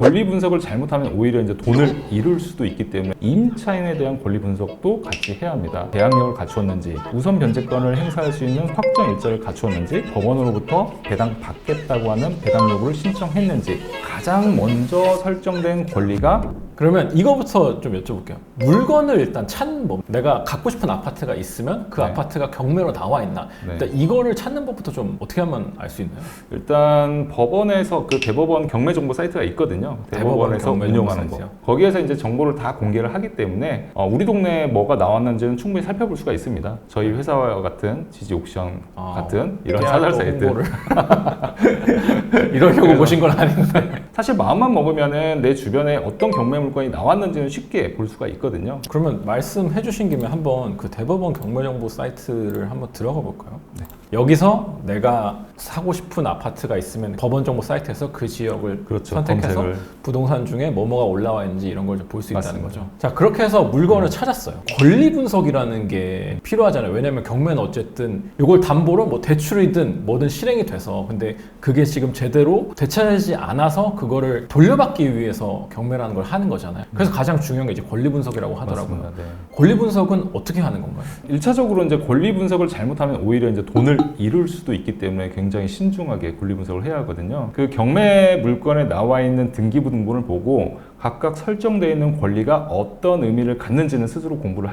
권리 분석을 잘못하면 오히려 이제 돈을 잃을 수도 있기 때문에 임차인에 대한 권리 분석도 같이 해야 합니다. 대항력을 갖추었는지, 우선 변제권을 행사할 수 있는 확정 일자를 갖추었는지, 법원으로부터 배당 받겠다고 하는 배당 요구를 신청했는지, 가장 먼저 설정된 권리가. 그러면 이거부터 좀 여쭤볼게요. 물건을 일단 찾는 법. 내가 갖고 싶은 아파트가 있으면 그 아파트가 경매로 나와 있나. 일단 이거를 찾는 법부터 좀 어떻게 하면 알 수 있나요? 일단 법원에서 그 대법원 경매 정보 사이트가 있거든요. 대법원에서 운영하는 거. 거기에서 이제 정보를 다 공개를 하기 때문에 우리 동네에 뭐가 나왔는지는 충분히 살펴볼 수가 있습니다. 저희 회사와 같은 지지 옥션 같은 이런 사설 사이트. 이러려고 보신 건 아닌데. 사실 마음만 먹으면은 내 주변에 어떤 경매 물건이 나왔는지는 쉽게 볼 수가 있거든요. 그러면 말씀해 주신 김에 한번 그 대법원 경매정보 사이트를 한번 들어가 볼까요? 네. 여기서 내가 사고 싶은 아파트가 있으면 법원 정보 사이트에서 그 지역을 선택해서 검색을. 부동산 중에 뭐뭐가 올라와 있는지 이런 걸 좀 볼 수 있다는 거죠. 자, 그렇게 해서 물건을 찾았어요. 권리 분석이라는 게 필요하잖아요. 왜냐면 경매는 어쨌든 이걸 담보로 뭐 대출이든 뭐든 실행이 돼서, 근데 그게 지금 제대로 되찾지 않아서 그거를 돌려받기 위해서 경매라는 걸 하는 거잖아요. 그래서 가장 중요한 게 이제 권리 분석이라고 하더라고요. 맞습니다. 네. 권리 분석은 어떻게 하는 건가요? 1차적으로 이제 권리 분석을 잘못하면 오히려 이제 돈을 잃을 수도 있기 때문에 굉장히 신중하게 권리 분석을 해야 하거든요. 그 경매 물건에 나와 있는 등기부 등본을 보고 각각 설정되어 있는 권리가 어떤 의미를 갖는지는 스스로 공부를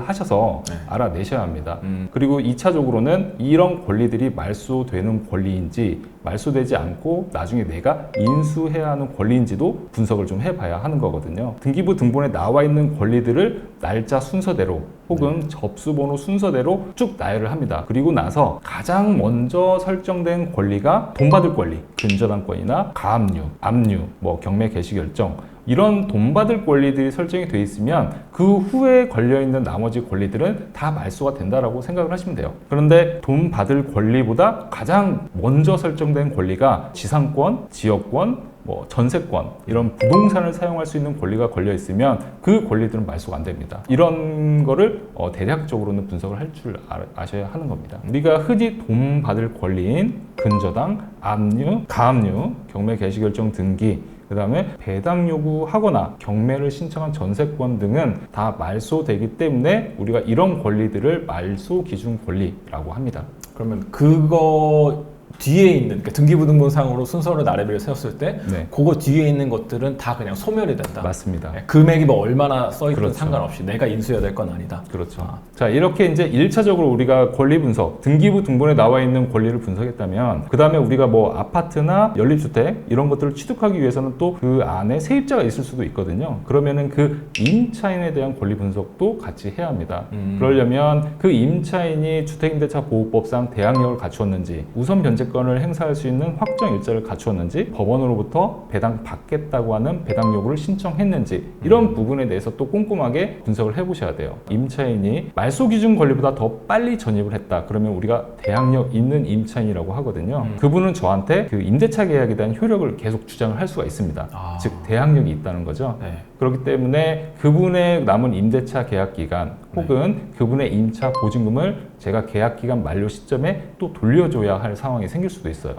하셔서 알아내셔야 합니다. 그리고 2차적으로는 이런 권리들이 말소되는 권리인지 말소되지 않고 나중에 내가 인수해야 하는 권리인지도 분석을 좀 해봐야 하는 거거든요. 등기부 등본에 나와 있는 권리들을 날짜 순서대로 혹은 접수번호 순서대로 쭉 나열을 합니다. 그리고 나서 가장 먼저 설정된 권리가 돈 받을 권리, 근저당권이나 가압류, 압류, 뭐 경매 개시 결정, 이런 돈 받을 권리들이 설정이 돼 있으면 그 후에 걸려있는 나머지 권리들은 다 말소가 된다라고 생각을 하시면 돼요. 그런데 돈 받을 권리보다 가장 먼저 설정된 권리가 지상권, 지역권, 뭐 전세권, 이런 부동산을 사용할 수 있는 권리가 걸려 있으면 그 권리들은 말소가 안 됩니다. 이런 거를 대략적으로는 분석을 할 줄 아셔야 하는 겁니다. 우리가 흔히 돈 받을 권리인 근저당, 압류, 가압류, 경매 개시 결정 등기, 그 다음에 배당 요구하거나 경매를 신청한 전세권 등은 다 말소되기 때문에 우리가 이런 권리들을 말소 기준 권리라고 합니다. 그러면 그거 뒤에 있는, 그러니까 등기부등본상으로 순서를 나래비를 세웠을 때 그거 뒤에 있는 것들은 다 그냥 소멸이 된다. 맞습니다. 금액이 뭐 얼마나 써있든 그렇죠. 상관없이 내가 인수해야 될 건 아니다. 그렇죠. 자, 이렇게 이제 1차적으로 우리가 권리 분석, 등기부 등본에 나와 있는 권리를 분석했다면 그 다음에 우리가 뭐 아파트나 연립주택 이런 것들을 취득하기 위해서는 또 그 안에 세입자가 있을 수도 있거든요. 그러면은 그 임차인에 대한 권리 분석도 같이 해야 합니다. 그러려면 그 임차인이 주택임대차보호법상 대항력을 갖추었는지, 우선 변제권을 행사할 수 있는 확정 일자를 갖추었는지, 법원으로부터 배당 받겠다고 하는 배당 요구를 신청했는지, 이런 부분에 대해서 또 꼼꼼하게 분석을 해보셔야 돼요. 임차인이 말소 기준 권리보다 더 빨리 전입을 했다. 그러면 우리가 대항력 있는 임차인이라고 하거든요. 그분은 저한테 그 임대차 계약에 대한 효력을 계속 주장을 할 수가 있습니다. 즉 대항력이 있다는 거죠. 그렇기 때문에 그분의 남은 임대차 계약 기간 혹은 그분의 임차 보증금을 제가 계약 기간 만료 시점에 또 돌려줘야 할 상황이 생길 수도 있어요.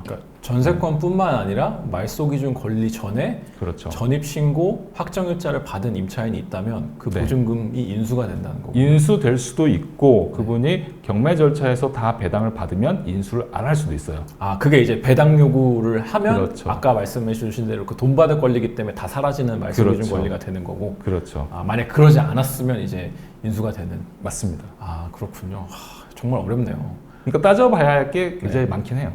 그러니까 전세권뿐만 아니라 말소 기준 권리 전에 그렇죠. 전입 신고 확정일자를 받은 임차인이 있다면 그 보증금이 인수가 된다는 거고. 인수될 수도 있고 그분이 경매 절차에서 다 배당을 받으면 인수를 안 할 수도 있어요. 그게 이제 배당 요구를 하면 그렇죠. 아까 말씀해 주신 대로 그 돈 받을 권리이기 때문에 다 사라지는 말소 기준 그렇죠. 권리가 되는 거고. 그렇죠. 만약 그러지 않았으면 이제 인수가 되는. 맞습니다. 그렇군요. 정말 어렵네요. 그러니까 따져봐야 할 게 굉장히 많긴 해요.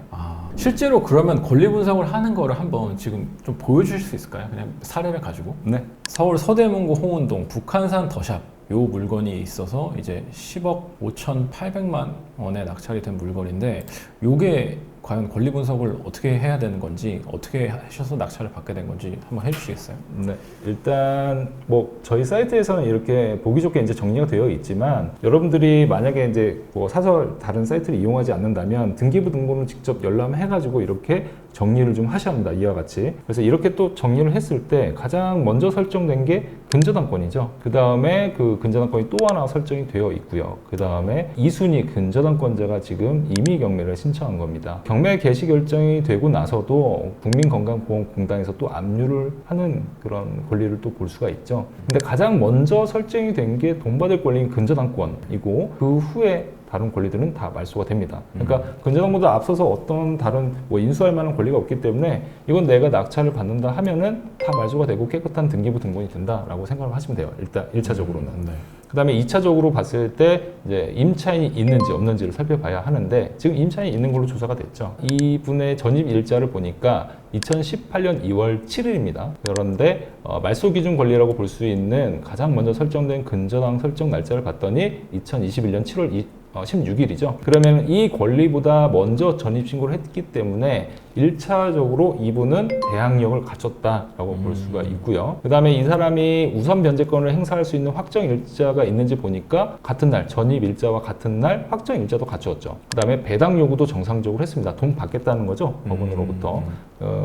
실제로 그러면 권리 분석을 하는 거를 한번 지금 좀 보여주실 수 있을까요? 그냥 사례를 가지고. 네. 서울 서대문구 홍은동 북한산 더샵 요 물건이 있어서 이제 10억 5,800만 원에 낙찰이 된 물건인데 요게 과연 권리 분석을 어떻게 해야 되는 건지, 어떻게 하셔서 낙찰을 받게 된 건지 한번 해주시겠어요? 네, 일단 뭐 저희 사이트에서는 이렇게 보기 좋게 이제 정리가 되어 있지만 여러분들이 만약에 이제 뭐 사설 다른 사이트를 이용하지 않는다면 등기부 등본을 직접 열람해가지고 이렇게 정리를 좀 하셔야 합니다. 이와 같이. 그래서 이렇게 또 정리를 했을 때 가장 먼저 설정된 게 근저당권이죠. 그 다음에 그 근저당권이 또 하나 설정이 되어 있고요. 그 다음에 2순위 근저당권자가 지금 임의 경매를 신청한 겁니다. 경매 개시 결정이 되고 나서도 국민건강보험공단에서 또 압류를 하는 그런 권리를 또 볼 수가 있죠. 근데 가장 먼저 설정이 된 게 돈 받을 권리인 근저당권이고 그 후에 다른 권리들은 다 말소가 됩니다. 그러니까 근저당보다 앞서서 어떤 다른 뭐 인수할 만한 권리가 없기 때문에 이건 내가 낙찰을 받는다 하면은 다 말소가 되고 깨끗한 등기부 등본이 된다라고 생각을 하시면 돼요. 일단 1차적으로는. 네. 그다음에 2차적으로 봤을 때 이제 임차인이 있는지 없는지를 살펴봐야 하는데 지금 임차인이 있는 걸로 조사가 됐죠. 이분의 전입 일자를 보니까 2018년 2월 7일입니다. 그런데 말소 기준 권리라고 볼 수 있는 가장 먼저 설정된 근저당 설정 날짜를 봤더니 2021년 7월 16일이죠. 그러면 이 권리보다 먼저 전입신고를 했기 때문에 1차적으로 이분은 대항력을 갖췄다라고 볼 수가 있고요. 그 다음에 이 사람이 우선 변제권을 행사할 수 있는 확정 일자가 있는지 보니까 같은 날, 전입 일자와 같은 날 확정 일자도 갖추었죠. 그 다음에 배당 요구도 정상적으로 했습니다. 돈 받겠다는 거죠. 법원으로부터.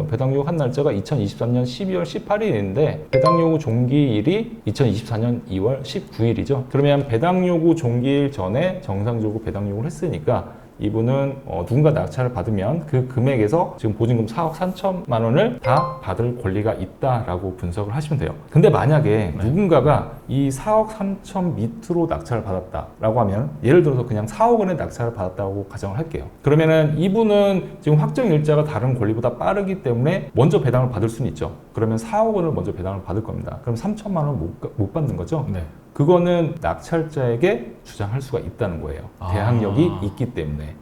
배당 요구 한 날짜가 2023년 12월 18일인데 배당 요구 종기일이 2024년 2월 19일이죠. 그러면 배당 요구 종기일 전에 정상적으로 배당 요구를 했으니까 이분은 누군가 낙찰을 받으면 그 금액에서 지금 보증금 4억 3천만 원을 다 받을 권리가 있다라고 분석을 하시면 돼요. 근데 만약에 누군가가 이 4억 3천 밑으로 낙찰을 받았다라고 하면 예를 들어서 그냥 4억 원의 낙찰을 받았다고 가정을 할게요. 그러면은 이분은 지금 확정 일자가 다른 권리보다 빠르기 때문에 먼저 배당을 받을 수는 있죠. 그러면 4억 원을 먼저 배당을 받을 겁니다. 그럼 3천만 원 못 받는 거죠. 네. 그거는 낙찰자에게 주장할 수가 있다는 거예요. 대항력이 있기 때문에.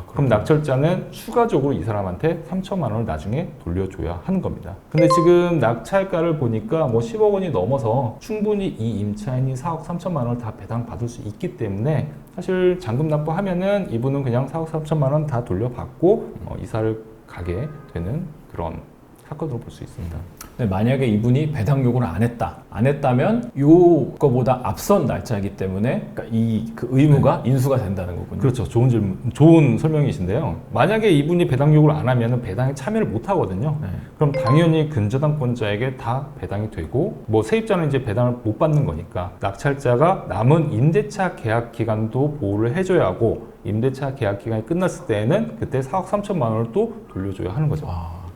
그럼 낙찰자는 추가적으로 이 사람한테 3천만 원을 나중에 돌려줘야 하는 겁니다. 근데 지금 낙찰가를 보니까 뭐 10억 원이 넘어서 충분히 이 임차인이 4억 3천만 원을 다 배당 받을 수 있기 때문에 사실 잔금 납부하면은 이분은 그냥 4억 3천만 원 다 돌려받고 이사를 가게 되는 그런 사건으로 볼 수 있습니다. 근데 만약에 이분이 배당 요구를 안 했다면 요거보다 앞선 날짜이기 때문에 그러니까 그 의무가 인수가 된다는 거군요. 그렇죠. 좋은 질문, 좋은 설명이신데요. 만약에 이분이 배당 요구를 안 하면 배당에 참여를 못 하거든요. 네. 그럼 당연히 근저당권자에게 다 배당이 되고 뭐 세입자는 이제 배당을 못 받는 거니까 낙찰자가 남은 임대차 계약 기간도 보호를 해줘야 하고 임대차 계약 기간이 끝났을 때에는 그때 4억 3천만 원을 또 돌려줘야 하는 거죠.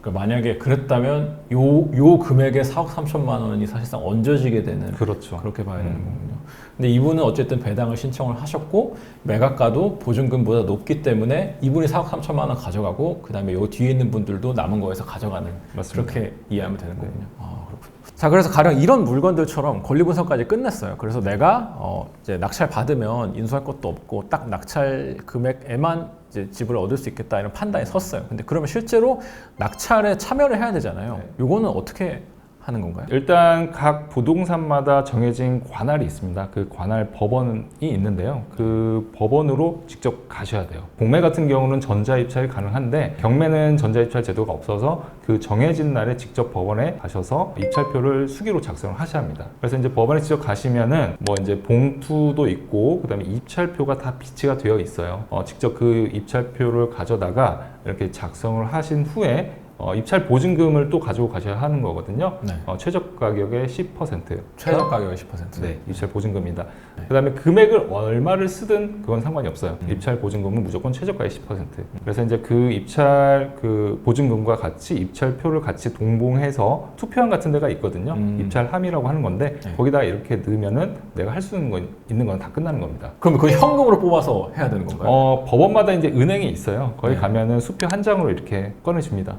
그러니까 만약에 그랬다면 요 금액의 4억 3천만 원이 사실상 얹어지게 되는 그렇죠. 그렇게 봐야 되는 거군요. 근데 이분은 어쨌든 배당을 신청을 하셨고 매각가도 보증금보다 높기 때문에 이분이 4억 3천만 원 가져가고 그다음에 요 뒤에 있는 분들도 남은 거에서 가져가는 맞습니다. 그렇게 이해하면 되는 거군요. 그렇군요. 자, 그래서 가령 이런 물건들처럼 권리 분석까지 끝냈어요. 그래서 내가 이제 낙찰 받으면 인수할 것도 없고 딱 낙찰 금액에만 이제 집을 얻을 수 있겠다 이런 판단이 섰어요. 근데 그러면 실제로 낙찰에 참여를 해야 되잖아요. 요거는 어떻게 하는 건가요? 일단 각 부동산마다 정해진 관할이 있습니다. 그 관할 법원이 있는데요. 그 법원으로 직접 가셔야 돼요. 공매 같은 경우는 전자입찰이 가능한데 경매는 전자입찰 제도가 없어서 그 정해진 날에 직접 법원에 가셔서 입찰표를 수기로 작성을 하셔야 합니다. 그래서 이제 법원에 직접 가시면은 뭐 이제 봉투도 있고 그다음에 입찰표가 다 비치가 되어 있어요. 직접 그 입찰표를 가져다가 이렇게 작성을 하신 후에 입찰 보증금을 또 가지고 가셔야 하는 거거든요. 네. 최저 가격의 10%. 최저 가격의 10%. 네, 입찰 보증금입니다. 그다음에 금액을 얼마를 쓰든 그건 상관이 없어요. 입찰 보증금은 무조건 최저가의 10%. 그래서 이제 그 입찰 그 보증금과 같이 입찰표를 같이 동봉해서 투표함 같은 데가 있거든요. 입찰 함이라고 하는 건데 거기다가 이렇게 넣으면은 내가 할 수 있는 건 다 끝나는 겁니다. 그럼 그 현금으로 뽑아서 해야 되는 건가요? 법원마다 이제 은행이 있어요. 거기 가면은 수표 한 장으로 이렇게 꺼내줍니다.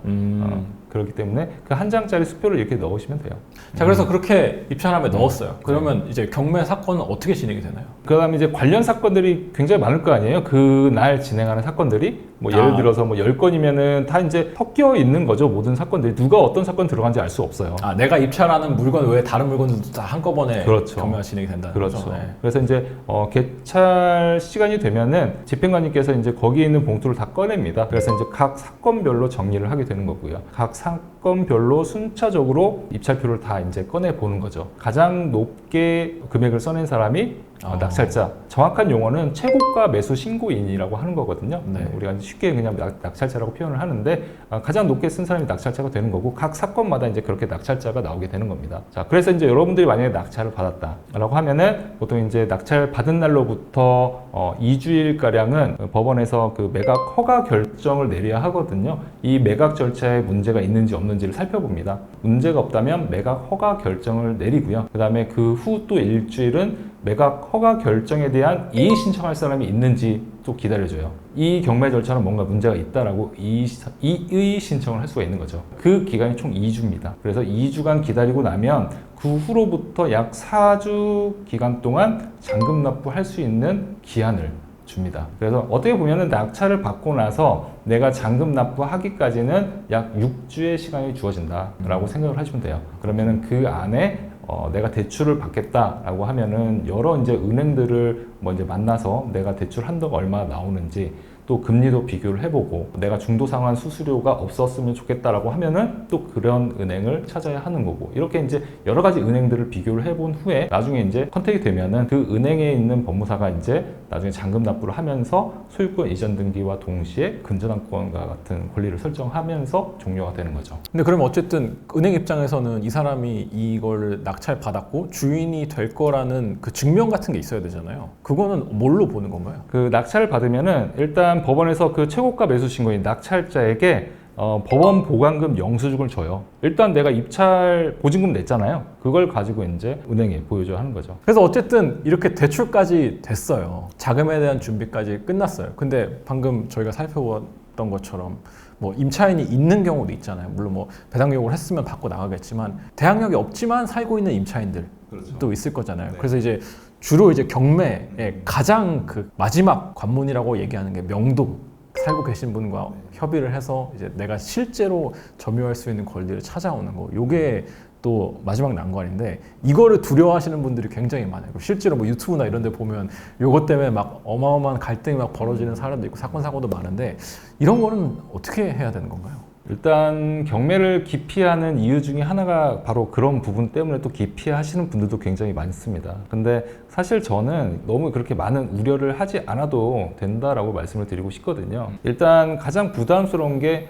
그렇기 때문에 그 한 장짜리 수표를 이렇게 넣으시면 돼요. 자, 그래서 그렇게 입찰함에 넣었어요. 그러면 이제 경매 사건은 어떻게 진행이 되나요? 그다음에 이제 관련 사건들이 굉장히 많을 거 아니에요. 그날 진행하는 사건들이 뭐 예를 들어서 뭐 10건이면은 다 이제 섞여 있는 거죠. 모든 사건들이 누가 어떤 사건 들어간지 알 수 없어요. 내가 입찰하는 물건 외에 다른 물건들도 다 한꺼번에 그렇죠. 경매가 진행이 된다는 그렇죠. 거죠. 네. 그래서 이제 개찰 시간이 되면은 집행관님께서 이제 거기에 있는 봉투를 다 꺼냅니다. 그래서 이제 각 사건별로 정리를 하게 되는 거고요. 각 사건 사건별로 순차적으로 입찰표를 다 이제 꺼내 보는 거죠. 가장 높게 금액을 써낸 사람이 낙찰자. 정확한 용어는 최고가 매수 신고인이라고 하는 거거든요. 네. 우리가 쉽게 그냥 낙찰자라고 표현을 하는데 가장 높게 쓴 사람이 낙찰자가 되는 거고 각 사건마다 이제 그렇게 낙찰자가 나오게 되는 겁니다. 자, 그래서 이제 여러분들이 만약에 낙찰을 받았다라고 하면은 보통 이제 낙찰 받은 날로부터 2주일 가량은 법원에서 그 매각 허가 결정을 내려야 하거든요. 이 매각 절차에 문제가 있는지 없는지를 살펴봅니다. 문제가 없다면 매각 허가 결정을 내리고요. 그다음에 그 후 또 일주일은 매각 허가 결정에 대한 이의 신청할 사람이 있는지 또 기다려줘요. 이 경매 절차는 뭔가 문제가 있다라고 이의 신청을 할 수가 있는 거죠. 그 기간이 총 2주입니다. 그래서 2주간 기다리고 나면 그 후로부터 약 4주 기간 동안 잔금 납부할 수 있는 기한을 줍니다. 그래서 어떻게 보면은 낙찰을 받고 나서 내가 잔금 납부하기까지는 약 6주의 시간이 주어진다라고 생각을 하시면 돼요. 그러면은 그 안에 내가 대출을 받겠다라고 하면은 여러 이제 은행들을 뭐 이제 만나서 내가 대출 한도가 얼마나 나오는지 또 금리도 비교를 해보고 내가 중도 상환 수수료가 없었으면 좋겠다라고 하면은 또 그런 은행을 찾아야 하는 거고 이렇게 이제 여러 가지 은행들을 비교를 해본 후에 나중에 이제 컨택이 되면은 그 은행에 있는 법무사가 이제 나중에 잔금 납부를 하면서 소유권 이전 등기와 동시에 근저당권과 같은 권리를 설정하면서 종료가 되는 거죠. 근데 그러면 어쨌든 은행 입장에서는 이 사람이 이걸 낙찰 받았고 주인이 될 거라는 그 증명 같은 게 있어야 되잖아요. 그거는 뭘로 보는 건가요? 그 낙찰을 받으면은 일단 법원에서 그 최고가 매수 신고인 낙찰자에게 법원 보관금 영수증을 줘요. 일단 내가 입찰 보증금 냈잖아요. 그걸 가지고 이제 은행에 보여줘야 하는 거죠. 그래서 어쨌든 이렇게 대출까지 됐어요. 자금에 대한 준비까지 끝났어요. 근데 방금 저희가 살펴봤던 것처럼 뭐 임차인이 있는 경우도 있잖아요. 물론 뭐 배당 요구를 했으면 받고 나가겠지만 대항력이 없지만 살고 있는 임차인들도 그렇죠. 있을 거잖아요. 네. 그래서 이제 주로 이제 경매의 가장 그 마지막 관문이라고 얘기하는 게 명동. 살고 계신 분과 협의를 해서 이제 내가 실제로 점유할 수 있는 권리를 찾아오는 거. 요게 또 마지막 난관인데 이거를 두려워하시는 분들이 굉장히 많아요. 실제로 뭐 유튜브나 이런 데 보면 요것 때문에 막 어마어마한 갈등이 막 벌어지는 사람도 있고 사건 사고도 많은데 이런 거는 어떻게 해야 되는 건가요? 일단 경매를 기피하는 이유 중에 하나가 바로 그런 부분 때문에 또 기피하시는 분들도 굉장히 많습니다. 근데 사실 저는 너무 그렇게 많은 우려를 하지 않아도 된다라고 말씀을 드리고 싶거든요. 일단 가장 부담스러운 게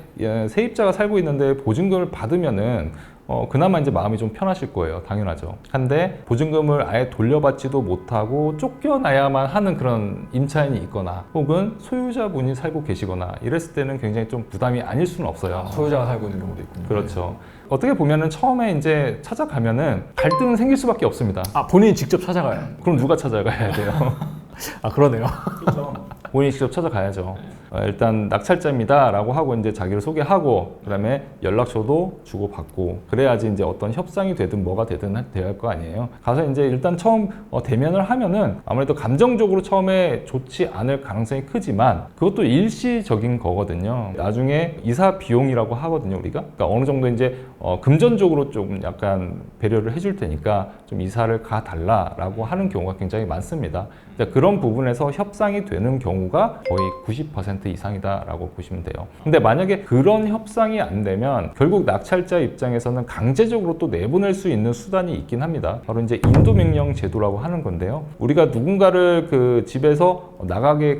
세입자가 살고 있는데 보증금을 받으면은 그나마 이제 마음이 좀 편하실 거예요. 당연하죠. 한데 보증금을 아예 돌려받지도 못하고 쫓겨나야만 하는 그런 임차인이 있거나 혹은 소유자분이 살고 계시거나 이랬을 때는 굉장히 좀 부담이 아닐 수는 없어요. 소유자가 살고 있는 경우도 있군요. 그렇죠. 어떻게 보면은 처음에 이제 찾아가면은 갈등은 생길 수밖에 없습니다. 아, 본인이 직접 찾아가요? 그럼 누가 찾아가야 돼요? 아, 그러네요. 그렇죠. 본인이 직접 찾아가야죠. 일단 낙찰자입니다 라고 하고 이제 자기를 소개하고 그다음에 연락처도 주고받고 그래야지 이제 어떤 협상이 되든 뭐가 되든 돼야 할 거 아니에요. 가서 이제 일단 처음 대면을 하면은 아무래도 감정적으로 처음에 좋지 않을 가능성이 크지만 그것도 일시적인 거거든요. 나중에 이사 비용이라고 하거든요, 우리가. 그러니까 어느 정도 이제 금전적으로 좀 약간 배려를 해줄 테니까 좀 이사를 가달라라고 하는 경우가 굉장히 많습니다. 그런 부분에서 협상이 되는 경우가 거의 90% 이상이다라고 보시면 돼요. 근데 만약에 그런 협상이 안 되면 결국 낙찰자 입장에서는 강제적으로 또 내보낼 수 있는 수단이 있긴 합니다. 바로 이제 인도명령 제도라고 하는 건데요. 우리가 누군가를 그 집에서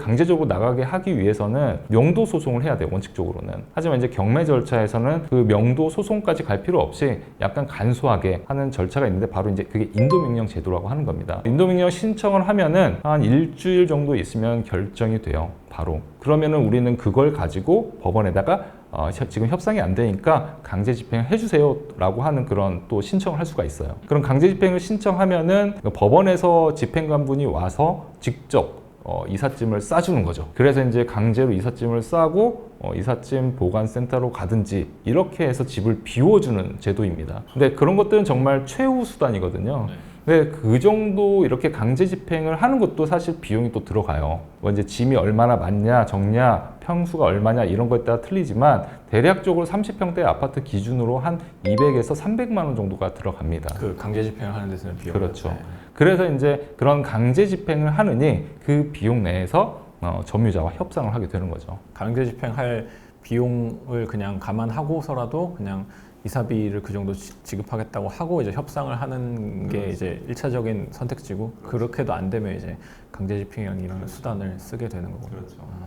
강제적으로 나가게 하기 위해서는 명도 소송을 해야 돼요, 원칙적으로는. 하지만 이제 경매 절차에서는 그 명도 소송까지 갈 필요 없이 약간 간소하게 하는 절차가 있는데 바로 이제 그게 인도명령 제도라고 하는 겁니다. 인도명령 신청을 하면은 한 일주일 정도 있으면 결정이 돼요. 바로. 그러면은 우리는 그걸 가지고 법원에다가 지금 협상이 안 되니까 강제 집행을 해주세요 라고 하는 그런 또 신청을 할 수가 있어요. 그럼 강제 집행을 신청하면은 법원에서 집행관분이 와서 직접 이삿짐을 싸주는 거죠. 그래서 이제 강제로 이삿짐을 싸고 이삿짐 보관센터로 가든지 이렇게 해서 집을 비워주는 제도입니다. 근데 그런 것들은 정말 최후 수단이거든요. 근데 그 정도 이렇게 강제 집행을 하는 것도 사실 비용이 또 들어가요. 뭐 이제 짐이 얼마나 많냐, 적냐, 평수가 얼마냐 이런 거에 따라 틀리지만 대략적으로 30평대 아파트 기준으로 한 200에서 300만 원 정도가 들어갑니다. 그 강제 집행을 하는 데 쓰는 비용. 그렇죠. 네. 그래서 이제 그런 강제 집행을 하느니 그 비용 내에서 점유자와 협상을 하게 되는 거죠. 강제 집행할 비용을 그냥 감안하고서라도 그냥 이사비를 그 정도 지급하겠다고 하고 이제 협상을 하는 게 이제 1차적인 선택지고 그렇게도 안 되면 이제 강제 집행이라는 수단을 쓰게 되는 거고요.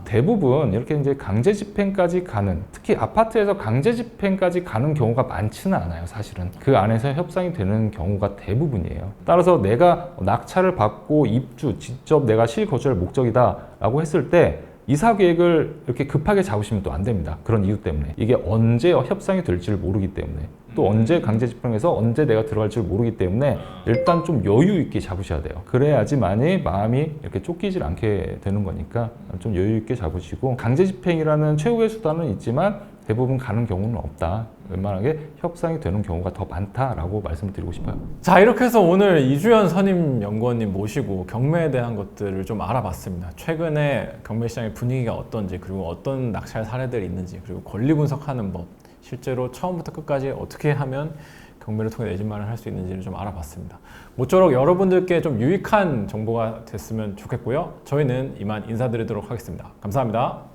대부분 이렇게 이제 강제 집행까지 가는, 특히 아파트에서 강제 집행까지 가는 경우가 많지는 않아요. 사실은 그 안에서 협상이 되는 경우가 대부분이에요. 따라서 내가 낙찰을 받고 입주 직접 내가 실거주할 목적이다라고 했을 때 이사 계획을 이렇게 급하게 잡으시면 또 안 됩니다. 그런 이유 때문에. 이게 언제 협상이 될지를 모르기 때문에, 또 언제 강제 집행해서 언제 내가 들어갈지를 모르기 때문에 일단 좀 여유 있게 잡으셔야 돼요. 그래야지만이 마음이 이렇게 쫓기질 않게 되는 거니까 좀 여유 있게 잡으시고, 강제 집행이라는 최후의 수단은 있지만 대부분 가는 경우는 없다. 웬만하게 협상이 되는 경우가 더 많다라고 말씀을 드리고 싶어요. 자, 이렇게 해서 오늘 이주연 선임연구원님 모시고 경매에 대한 것들을 좀 알아봤습니다. 최근에 경매 시장의 분위기가 어떤지, 그리고 어떤 낙찰 사례들이 있는지, 그리고 권리 분석하는 법, 실제로 처음부터 끝까지 어떻게 하면 경매를 통해 내 집 마련을 할 수 있는지를 좀 알아봤습니다. 모쪼록 여러분들께 좀 유익한 정보가 됐으면 좋겠고요. 저희는 이만 인사드리도록 하겠습니다. 감사합니다.